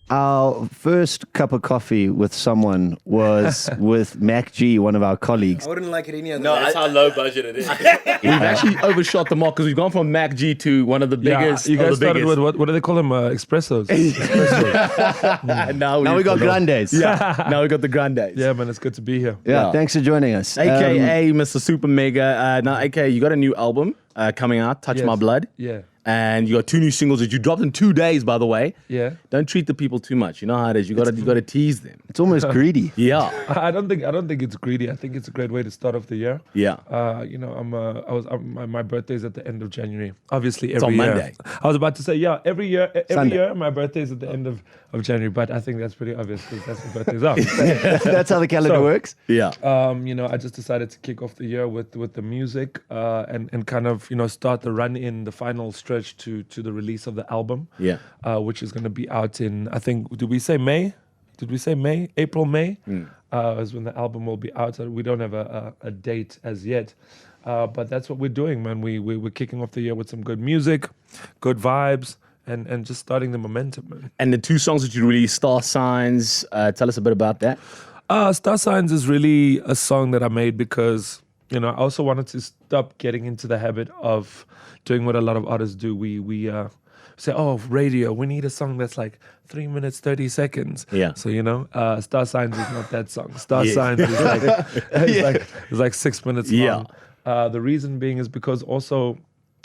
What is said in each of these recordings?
Our first cup of coffee with someone was with Mac G, one of our colleagues. I wouldn't like it any other No, way. that's how low budget it is. We've actually overshot the mark because we've gone from Mac G to one of the biggest. You of guys the started biggest. with what do they call them? Espressos. And now Now we got Grandes. Yeah, now we got the Grandes. Yeah, man, it's good to be here. Yeah, thanks for joining us. AKA Mr. Super Mega. Now, AKA, you got a new album coming out, Touch Yes. My Blood. Yeah. And you got 2 new singles that you dropped in 2 days, by the way. Yeah. Don't treat the people too much. You know how it is. You gotta tease them. It's almost greedy. Yeah. I don't think it's greedy. I think it's a great way to start off the year. Yeah. My birthday's at the end of January. Obviously, every on year. Monday. I was about to say, yeah, every Sunday. year my birthday's at the end of January. But I think that's pretty obvious because that's what birthdays are. That's how the calendar So- works. Yeah. I just decided to kick off the year with the music and kind of start the run in the final stretch to the release of the album. Yeah. Which is going to be out in, I think, did we say May? April, May is when the album will be out. We don't have a date as yet. But that's what we're doing, man. We're kicking off the year with some good music, good vibes, and just starting the momentum, man. And the 2 songs that you released, Star Signs, tell us a bit about that. Star Signs is really a song that I made because, I also wanted to stop getting into the habit of doing what a lot of artists do. We say, oh, radio, we need a song that's like 3 minutes, 30 seconds. Yeah. So, Star Signs is not that song. Star Yeah. Signs is it's like 6 minutes long. Yeah. The reason being is because also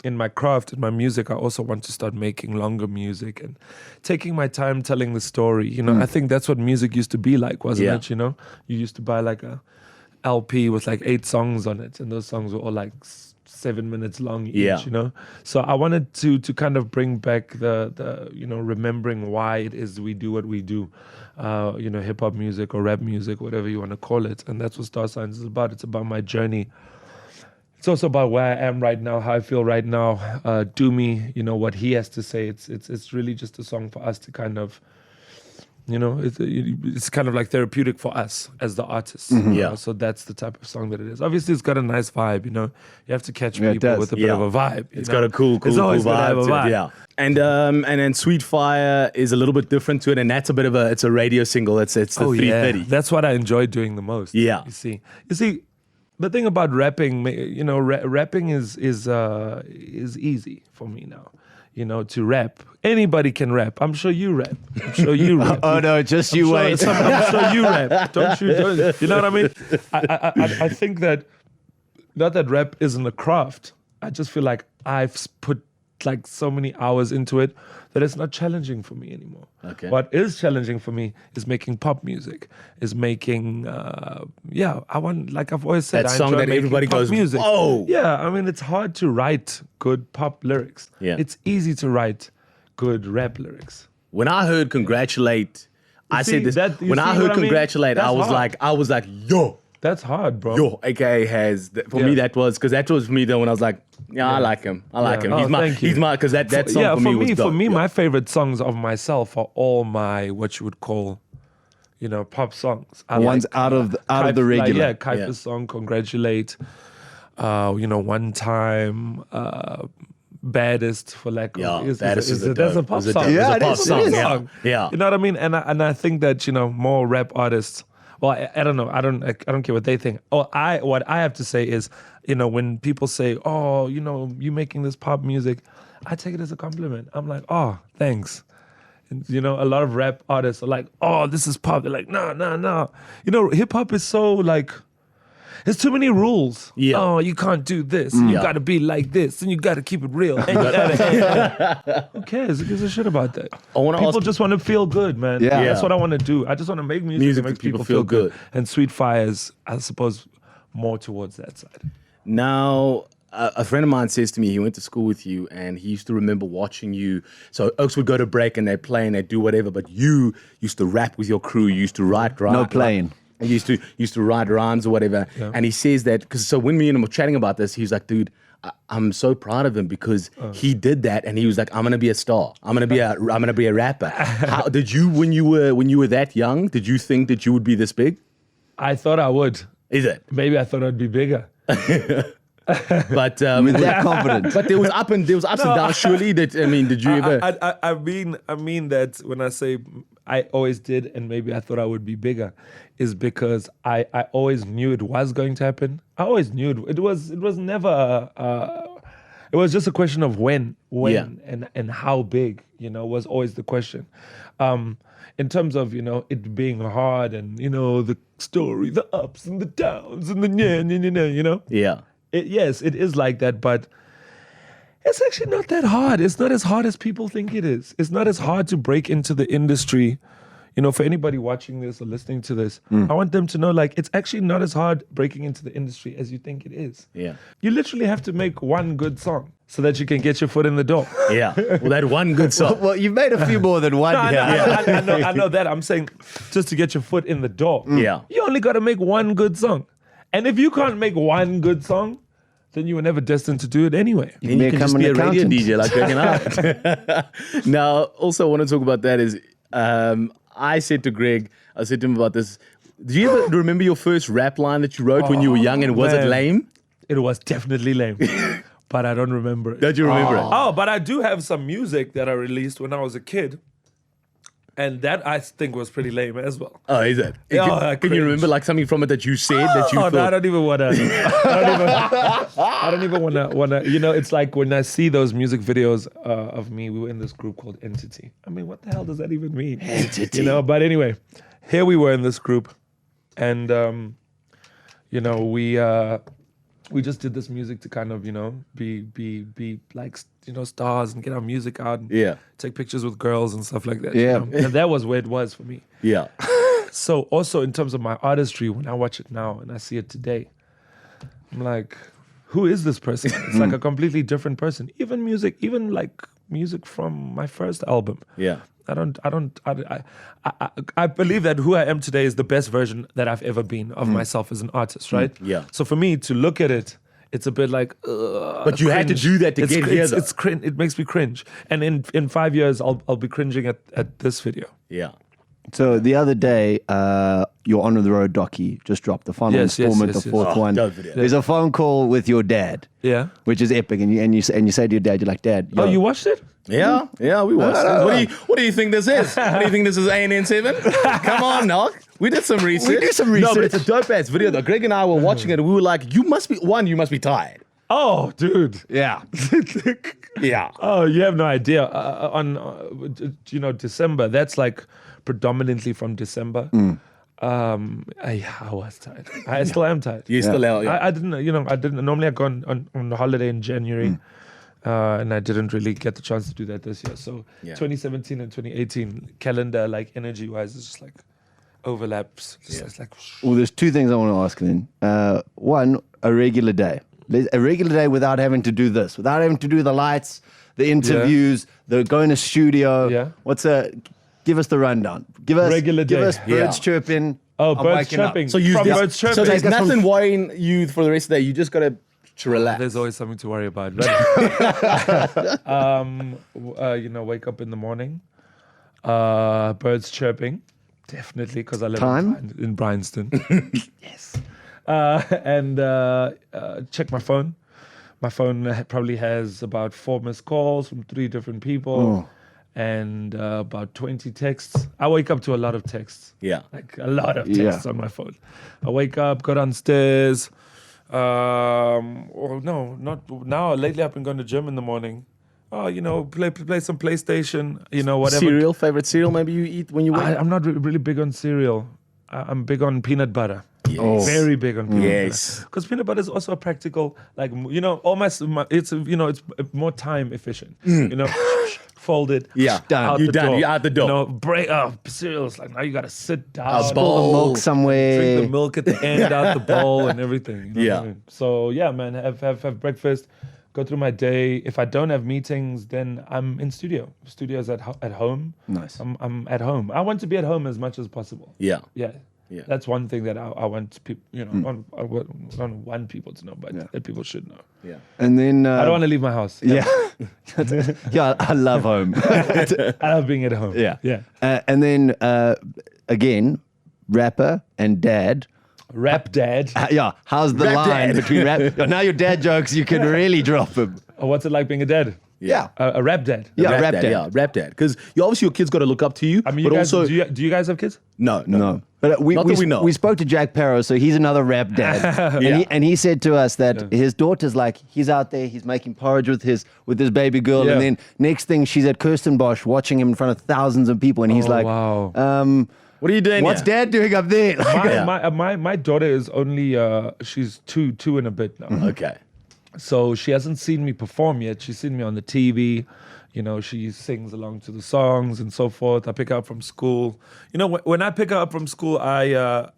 in my craft, in my music, I also want to start making longer music and taking my time telling the story. I think that's what music used to be like, wasn't Yeah. it? You used to buy like a LP with like 8 songs on it, and those songs were all like 7 minutes long each. Yeah. So I wanted to kind of bring back the remembering why it is we do what we do, hip hop music or rap music, whatever you want to call it, and that's what Star Signs is about. It's about my journey. It's also about where I am right now, how I feel right now. Do me, what he has to say. It's really just a song for us to kind of, it's kind of like therapeutic for us as the artists. Yeah. So that's the type of song that it is. Obviously, it's got a nice vibe. You have to catch Yeah, it people does. with a bit of a vibe. It's got a cool It's always vibe. gotta have a to it, vibe. Yeah. And then Sweet Fire is a little bit different to it, and that's a bit of it's a radio single. It's the 330. That's what I enjoy doing the most. Yeah. You see, the thing about rapping, rapping is easy for me now. To rap. Anybody can rap. I'm sure you rap. I'm sure you rap. Oh no, just you wait. I'm sure you rap. Don't you? You know what I mean? I think that not that rap isn't a craft. I just feel like I've put like so many hours into it that it's not challenging for me anymore. Okay. What is challenging for me is making pop music. Is making I want, like I've always said, That I song enjoy that making everybody pop goes, music. "Oh!" Yeah, I mean it's hard to write good pop lyrics. Yeah. It's easy to write good rap lyrics. When I heard Congratulate, I see, said this. that- you When see I heard what I mean? Congratulate, That's I was like, yo. That's hard, bro. Yo, AKA has for me Yeah. that was for me though when I was like, I like him. I like him. Oh, thank you. He's my because that song for me was dope. For me, Yeah. my favorite songs of myself are all my what you would call, pop songs. I Ones out of the regular. Like, Kuiper's Yeah. song, Congratulate. One time. Baddest for lack of Baddest is a that's a dope. pop It's a song. dope- Yeah, it's a it pop is, it song. is. Yeah. Yeah. You know what I mean? And I think that more rap artists. Well, I don't know. I don't care what they think. What I have to say is, when people say, "Oh, you making this pop music," I take it as a compliment. I'm like, "Oh, thanks." And, a lot of rap artists are like, "Oh, this is pop." They're like, "No." Hip hop is so like. There's too many rules. Yeah. Oh, you can't do this. And you got to be like this. And you got to keep it real. And you gotta, who cares? Who gives a shit about that? People just want to feel good, man. Yeah. That's what I want to do. I just want to make music that makes people feel good. And Sweet Fire is, I suppose, more towards that side. Now, a friend of mine says to me, he went to school with you, and he used to remember watching you. So Oaks would go to break, and they play, and they do whatever. But you used to rap with your crew. You used to write. No playing. And used to write rhymes or whatever. Yeah. And he says that so when me and him were chatting about this, he was like, dude, I'm so proud of him because he did that, and he was like, I'm gonna be a star. I'm gonna be a rapper. How did you when you were that young? Did you think that you would be this big? I thought I would. Is it? Maybe I thought I'd be bigger. But With that confidence. but there was ups and downs. Surely, did you ever? I mean that when I say I always did, and maybe I thought I would be bigger, is because I always knew it was going to happen. I always knew it was never. It was just a question of when and how big, was always the question. In terms of, it being hard and, the story, the ups and the downs and the Yeah. Yes, it is like that, but it's actually not that hard. It's not as hard as people think it is. It's not as hard to break into the industry. For anybody watching this or listening to this, I want them to know, it's actually not as hard breaking into the industry as you think it is. Yeah. You literally have to make one good song so that you can get your foot in the door. Yeah. Well, that one good song. Well, you've made a few more than one. I know that. I'm saying just to get your foot in the door. Yeah. You only got to make one good song. And if you can't make one good song, then you were never destined to do it anyway. Then you can just be a radio DJ like Greg and I. Now, also I want to talk about that is, I said to Greg, I said to him about this. Do you ever remember your first rap line that you wrote when you were young, and was it lame? It was definitely lame, but I don't remember it. Don't you remember it? Oh, but I do have some music that I released when I was a kid, and that I think was pretty lame as well. Oh, is it? Yeah, Can you remember something from it that you said that you thought? No, I don't even want to. I don't even want to. It's like when I see those music videos of me. We were in this group called Entity. I mean, what the hell does that even mean? Entity. But anyway, here we were in this group, and we just did this music to kind of be like stars and get our music out and take pictures with girls and stuff like that. Yeah. And that was where it was for me. Yeah. So also in terms of my artistry, when I watch it now and I see it today, I'm like, who is this person? It's like a completely different person. Even music from my first album. Yeah. I believe that who I am today is the best version that I've ever been of myself as an artist, right? Yeah. So for me to look at it, it's a bit like, But you had to do that to get here, though. It makes me cringe. And in 5 years, I'll be cringing at this video. Yeah. So the other day, your On the Road docu just dropped, the final installment, the fourth one. dope video. There's a phone call with your dad, Yeah. which is epic, and you say to your dad, you're like, Dad, Oh, yo, you watched it? Yeah, we watched it. What do you think this is? What do you think this is, ANN 7? Come on, Knock. We did some research. No, but it's a dope ass video though. Greg and I were watching it and we were like, you must be tired. Oh, dude. yeah, Yeah. Oh, you have no idea. December, that's like predominantly from December. I was tired. I still am tired. You still out. Yeah. I didn't. Normally I go on holiday in January. And I didn't really get the chance to do that this year. So 2017 and 2018 calendar, energy-wise, is just like overlaps. It's like, Well, there's two things I want to ask then. One, a regular day. A regular day without having to do this, without having to do the lights, the interviews, the going to studio. Yeah. Give us the rundown. Give us Regular Give day. us birds chirping. oh, I'm birds waking up. chirping. So birds chirping. So there's Take us from- nothing worrying you for the rest of the day. You just got to relax. There's always something to worry about. Wake up in the morning. Birds chirping. Definitely, because I live in Bryanston. Yes. And check my phone. My phone probably has about 4 missed calls from 3 different people. And about 20 texts. I wake up to a lot of texts. Yeah. Like a lot of texts on my phone. I wake up, go downstairs. No, not now. Lately, I've been going to gym in the morning. Play some PlayStation. Whatever. Favorite cereal maybe you eat when you wake up? I'm not really big on cereal. I'm big on peanut butter. Yes. Very big on peanut Yes. butter. Because peanut butter is also a practical, all my it's more time efficient. Fold it. Yeah. Out You're the done. door. You're out the door. Break up cereal. It's like now you gotta sit down. Spill the milk somewhere. Drink the milk at the end out the bowl and everything. Yeah. What I mean? So yeah, man, have breakfast, go through my day. If I don't have meetings, then I'm in studio. Studio's at home. Nice. I'm at home. I want to be at home as much as possible. Yeah. Yeah. Yeah. That's one thing that I want people, I don't want people to know, but that people should know. Yeah. And then I don't want to leave my house. Yeah, yeah. I love home. I love being at home. Yeah, Yeah. And then again, rapper and dad. Rap dad. Yeah, how's the Rap line dad. between rap? Now your dad jokes, you can really drop them. Oh, what's it like being a dad? Yeah. A rap dad. Yeah, rap dad. Yeah, rap dad. Because obviously your kids got to look up to you. I mean, but you guys, also do you guys have kids? no. But Not that we know. we spoke to Jack Parrow, so he's another rap dad, and he said to us that his daughter's like, he's out there, he's making porridge with his baby girl, and then next thing she's at Kirstenbosch watching him in front of thousands of people, and he's like, wow. What are you doing? What's Dad doing up there? My daughter is only she's two and a bit now. Okay. So she hasn't seen me perform yet. She's seen me on the TV. You know, she sings along to the songs and so forth. I pick her up from school. You know, when I pick her up from school, I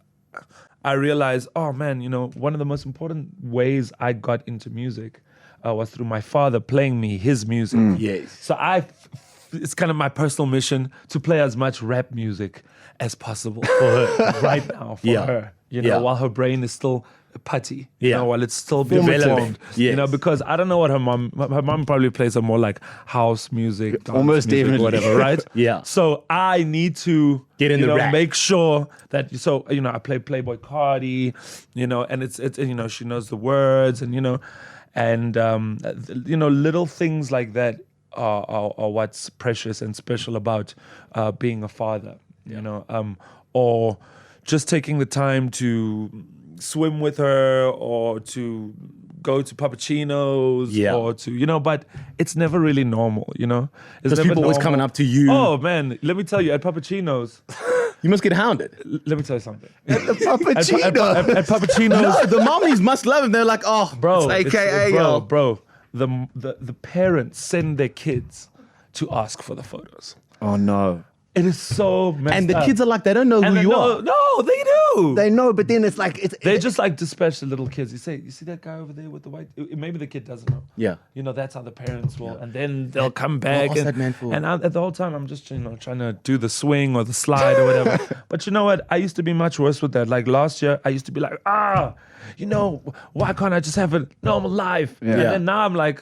realize, oh man, you know, one of the most important ways I got into music was through my father playing me his music. Yes. So it's kind of my personal mission to play as much rap music as possible for her right now for her. You know, while her brain is still putty, you know, while it's still being formed, you know, because I don't know what her mom probably plays a more like house music, dance almost music, definitely, whatever, right? Yeah. So I need to get in the rack. make sure that you know I play Playboy Cardi, you know, and it's you know she knows the words and you know, and you know little things like that are what's precious and special about being a father, you know, or just taking the time to swim with her or to go to Pappuccino's or to, you know, but it's never really normal, you know? Because people always coming up to you. Oh, man, let me tell you, at Pappuccino's, you must get hounded. let me tell you something. At the Pappuccino. At Pappuccino's. No, the mommies must love him. They're like, oh, Bro, it's AKA, bro, the parents send their kids to ask for the photos. Oh no. It is so messed And the up. kids are like, they don't know who you are. No, they do. They know, but then it's like They just like dispatch the little kids. You see that guy over there with the white? Maybe the kid doesn't know. Yeah. You know, that's how the parents will. And then they'll come back. ask that man for? And at the whole time, I'm just, you know, trying to do the swing or the slide or whatever. But you know what? I used to be much worse with that. Like last year, I used to be like, you know, why can't I just have a normal life? Yeah. And then now I'm like,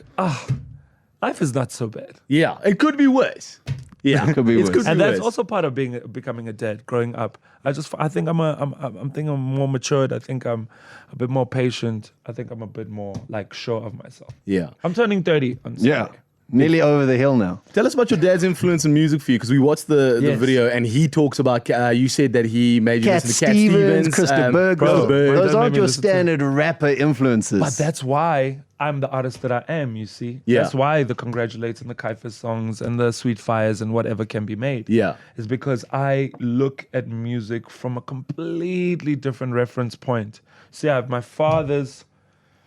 life is not so bad. Yeah, it could be worse. Yeah, It could be worse. And that's also part of becoming a dad, growing up. I think I'm more matured. I think I'm a bit more patient. I think I'm a bit more like sure of myself. Yeah. I'm turning 30 on Sunday. yeah, nearly over the hill now. Tell us about your dad's influence in music for you, because we watched the Yes. video and he talks about, you said that he made you Cat listen to Cat Stevens, Krista Berg. Bro, Those don't aren't make me your listen to- standard rapper influences. But that's why I'm the artist that I am, you see. Yeah. That's why the Congratulates and the Kaifas songs and the Sweet Fires and whatever can be made. Yeah. Is because I look at music from a completely different reference point. See, I have my father's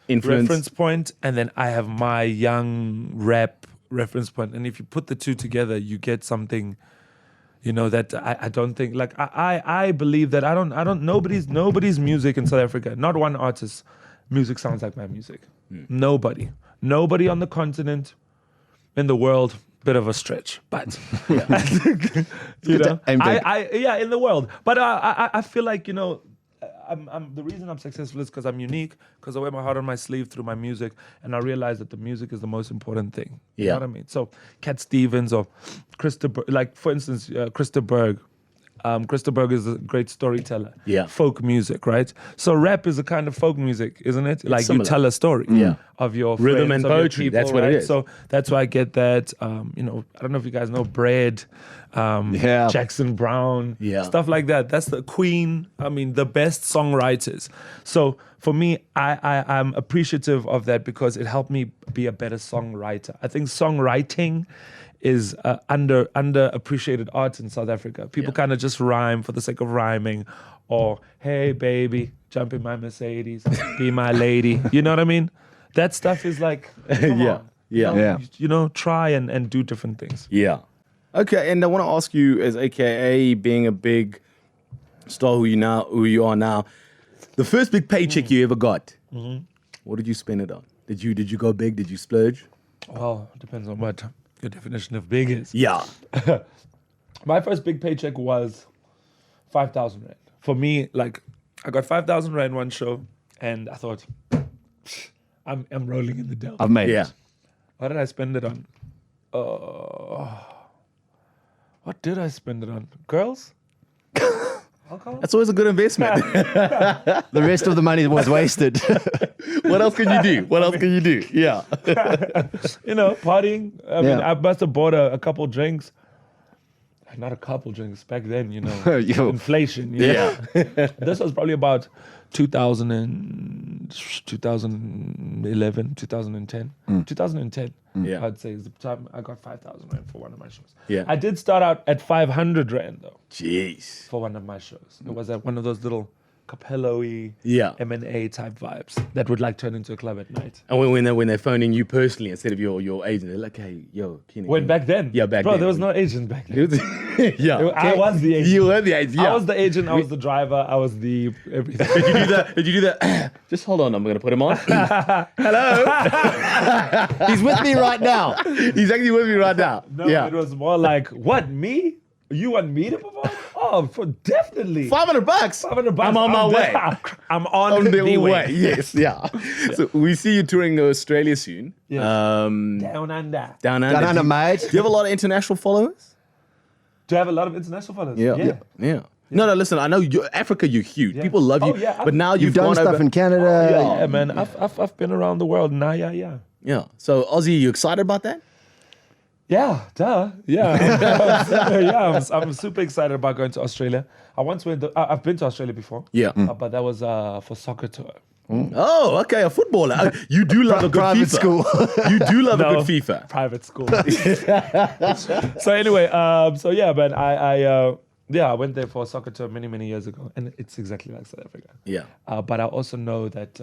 influence. reference point, and then I have my young rap reference point. And if you put the two together, you get something, you know, that I don't think, like, I believe that nobody's music in South Africa, not one artist, music sounds like my music. Nobody on the continent, in the world, bit of a stretch, but I think, you know, aim big. in the world. But I feel like, you know, I'm the reason I'm successful is because I'm unique, because I wear my heart on my sleeve through my music, and I realize that the music is the most important thing. You know what I mean? So Cat Stevens or Krista, like for instance, Krista Berg. Krista Berg is a great storyteller. Yeah. Folk music, right? So rap is a kind of folk music, isn't it? Like similar. you tell a story of your Rhythm friends, and of your poetry, people, that's what it right? is. So that's why I get that. You know, I don't know if you guys know Bread, Jackson Brown, stuff like that. That's the Queen. I mean, the best songwriters. So for me, I'm appreciative of that because it helped me be a better songwriter. I think songwriting is underappreciated art in South Africa. People kind of just rhyme for the sake of rhyming, or hey baby, jump in my Mercedes, be my lady. You know what I mean? That stuff is like, come on. You know, try and do different things. Yeah. Okay, and I want to ask you, as AKA being a big star who you are now, the first big paycheck you ever got, what did you spend it on? Did you go big? Did you splurge? Well, it depends on what your definition of big is. Yeah. My first big paycheck was 5,000 Rand. For me, like, I got 5,000 Rand one show, and I thought, I'm rolling in the dough. I've made Yeah. it. What did I spend it on? What did I spend it on? Girls? Alcohol? That's always a good investment. The rest of the money was wasted. What else can you do? What else can you do? Yeah. Partying. I mean, Yeah. I must have bought a couple drinks. Not a couple drinks back then, Yo. inflation. Yeah. This was probably about 2011, 2010. 2010, Yeah. I'd say is the time I got 5,000 Rand for one of my shows. Yeah. I did start out at 500 Rand though Jeez. for one of my shows. It was at one of those little Capello-y Yeah. M&A type vibes that would like turn into a club at night. And when they're phoning you personally instead of your agent, they're like, hey, yo, Keenan. When back then? Yeah, back Bro, then. there was no agent back then. Yeah. I was the agent. You were the agent. Yeah. I was the agent, I was the driver, I was the everything. Did you do that? Just hold on, I'm going to put him on. Hello. He's with me right now. He's actually with me right now. No, yeah. it was more like, what, me? You want me to perform? Oh, for definitely. $500. $500. I'm on my way. I'm on the way. Yes, yeah. So we see you touring Australia soon. Yes. Down Down under. under. Down under, mate. Do you have a lot of international followers? Do you have a lot of international followers? Yeah. No, listen. I know Africa. You're huge. Yeah. People love you. Oh, yeah, but now You've you've done gone stuff over. in Canada. Yeah, man. I've been around the world now. Yeah. So Aussie, you excited about that? Yeah, duh. Yeah. Yeah, I'm super excited about going to Australia. I've been to Australia before. Yeah. But that was for soccer tour. Oh, okay. A footballer. You do love a good Private FIFA. school. You do love a No. good FIFA. Private school. So anyway, so yeah, man, I went there for a soccer tour many years ago, and it's exactly like South Africa. Yeah. But I also know that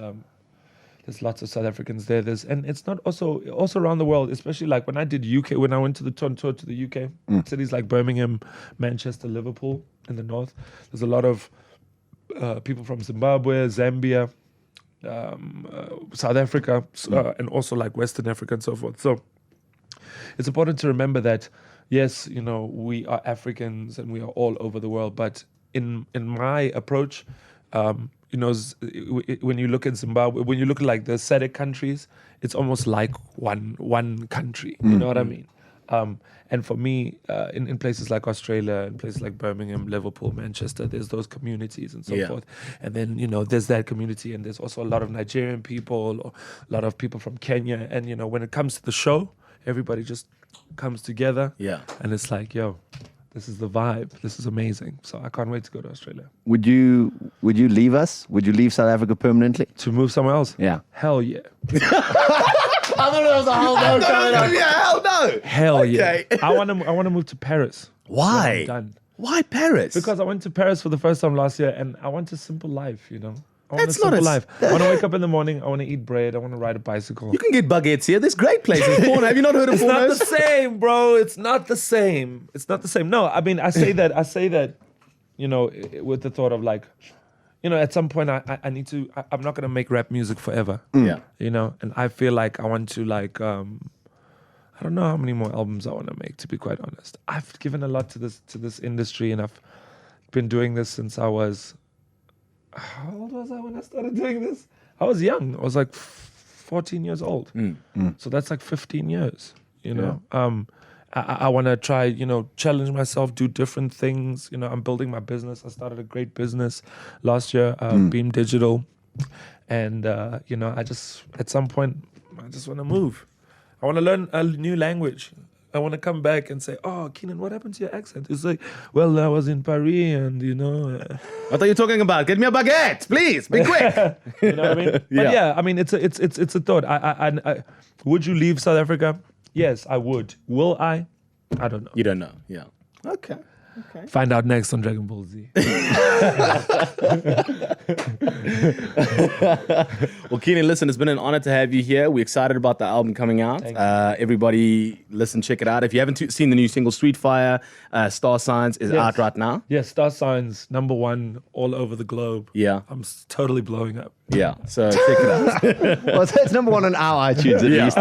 there's lots of South Africans there. And it's not also around the world, especially like when I did UK, when I went to the tour to the UK, cities like Birmingham, Manchester, Liverpool in the north. There's a lot of people from Zimbabwe, Zambia, South Africa, and also like Western Africa and so forth. So it's important to remember that, yes, we are Africans and we are all over the world. But in my approach, when you look at Zimbabwe, when you look at like the SADC countries, it's almost like one country. You know what I mean? And for me, in places like Australia, in places like Birmingham, Liverpool, Manchester, there's those communities and so forth. And then, there's that community, and there's also a lot of Nigerian people, or a lot of people from Kenya. And, when it comes to the show, everybody just comes together. Yeah. And it's like, yo, this is the vibe. This is amazing. So I can't wait to go to Australia. Would you leave us? Would you leave South Africa permanently? To move somewhere else? Yeah. Hell yeah. I thought it was a whole no coming up. Yeah, hell no. Hell yeah. Okay. I want to move to Paris. Why? I'm done. Why Paris? Because I went to Paris for the first time last year, and I want a simple life, I want That's a simple not a- life. I want to wake up in the morning. I want to eat bread. I want to ride a bicycle. you can get baguettes here. There's great places. Porno. Have you not heard of It's not the Pornos? same, bro. It's not the same. It's not the same. No, I mean, I say that, with the thought of like, at some point I need to, I'm not going to make rap music forever. Yeah. And I feel like I want to like, I don't know how many more albums I want to make, to be quite honest. I've given a lot to this industry, and I've been doing this since I was, how old was I when I started doing this? I was young. I was like 14 years old. So that's like 15 years, I want to try, challenge myself, do different things. I'm building my business. I started a great business last year, Beam Digital. And, I just, at some point, I just want to move. I want to learn a new language. I want to come back and say, oh, Keenan, what happened to your accent? It's like, well, I was in Paris and, What are you talking about? Get me a baguette, please. Be quick. you know what I mean? But yeah, I mean, it's a thought. I would you leave South Africa? Yes, I would. Will I? I don't know. You don't know. Yeah. Okay. Find out next on Dragon Ball Z. Well, Keenan, listen, it's been an honor to have you here. We're excited about the album coming out. Thank you. Everybody, listen, check it out. If you haven't seen the new single, Street Fire, Star Signs is out right now. Yeah, Star Signs, #1 all over the globe. Yeah. I'm totally blowing up. Yeah. So check it out. Well, it's number one on our iTunes at Yeah. least.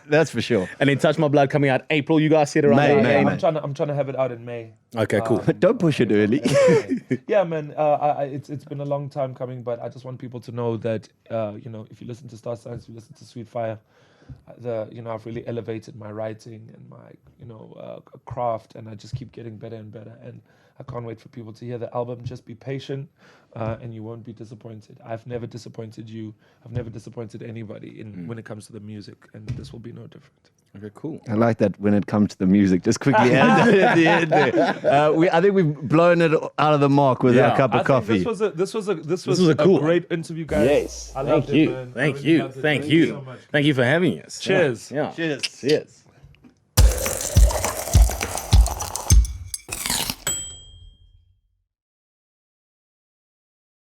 That's for sure. And then Touch My Blood coming out April. You guys see it around May, there? May, I'm May. trying to have it out in May. Okay, cool. Don't push it early. Yeah, man. It's been a long time coming, but I just want people to know that if you listen to Star Signs, you listen to Sweet Fire, I've really elevated my writing and my craft, and I just keep getting better and better. And I can't wait for people to hear the album. Just be patient, and you won't be disappointed. I've never disappointed you. I've never disappointed anybody when it comes to the music, and this will be no different. Okay, cool. I like that when it comes to the music. Just quickly add that at the end there. I think we've blown it out of the mark with our cup of coffee. This was a cool great interview, guys. Yes. I loved Thank you. it, man. Thank I really you. loved it. Thank Thank you you. so much. Thank you for having us. Cheers. Yeah. Cheers. Cheers.